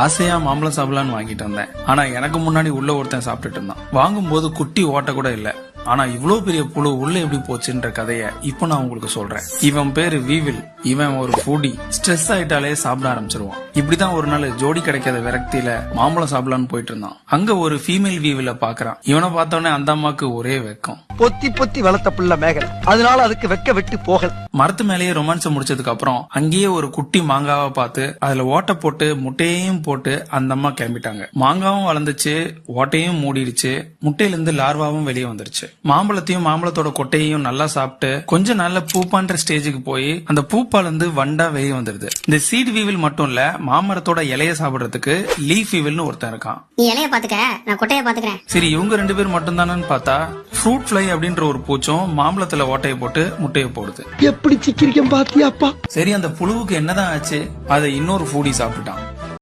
ஆசையா மாம்பழம் சாப்பிடலான்னு வாங்கிட்டு வந்தேன். ஆனா எனக்கு முன்னாடி உள்ள ஒருத்தன் சாப்பிட்டுட்டு இருந்தான். வாங்கும்போது குட்டி ஓட்ட கூட இல்ல. ஆனா இவ்வளவு பெரிய புழு உள்ள எப்படி போச்சுன்ற கதைய இப்ப நான் உங்களுக்கு சொல்றேன். இவன் பேரு வீவில். இவன் ஒரு ஃபுடி. ஸ்ட்ரெஸ் ஆயிட்டாலே சாப்பிட ஆரம்பிச்சிருவான். இப்படிதான் ஒரு நாள் ஜோடி கிடைக்காத விரக்தியில மாம்பழம் சாப்பிடலான்னு போயிட்டு இருந்தான். அங்க ஒரு ஃபீமேல் வீவில பாக்குறான். இவனை பார்த்தோன்னே அந்த அம்மாக்கு ஒரே வெக்கம். பொத்தி பொத்தி வளர்த்த புள்ள மேகல், அதனால அதுக்கு வெக்க வெட்டு போகல். மரத்து மேலேயே ரொமான்ஸ் முடிச்சதுக்கு அப்புறம் அங்கேயே ஒரு குட்டி மாங்காவை பார்த்து அதுல ஓட்டை போட்டு முட்டையையும் போட்டு அந்த அம்மா கிளம்பிட்டாங்க. மாங்காவும் வளர்ந்துச்சு, ஓட்டையும் மூடிடுச்சு, முட்டையிலிருந்து லார்வாவும் வெளியே வந்துருச்சு. மாம்பழத்தையும் மாம்பழத்தோட கொட்டையையும் நல்லா சாப்பிட்டு கொஞ்ச நாள்ல பூப்பான்ற ஸ்டேஜுக்கு போய் அந்த பூப்பால இருந்து வண்டா வெளியே வந்துருது. இந்த சீட் வீவில் மட்டும் இல்ல, மாமரத்தோட இலைய சாப்பிடுறதுக்கு லீஃப் வீவில்னு ஒருத்தன் இருக்கான். நீ இலைய பாத்துக்க, நான் கொட்டைய பாத்துக்கிறேன். சரி, இவங்க 2 பேர் மட்டும் தானு பார்த்தா ஃப்ரூட் ஃபிளை அப்படின்ற ஒரு பூச்சும் மாம்பழத்துல ஓட்டையை போட்டு முட்டையை போடுது. எப்படி சிக்கிரிக்கம் பாத்தியாப்பா? சரி, அந்த புழுவுக்கு என்னதான் ஆச்சு? அதை இன்னொரு ஃபூடி சாப்பிட்டான்.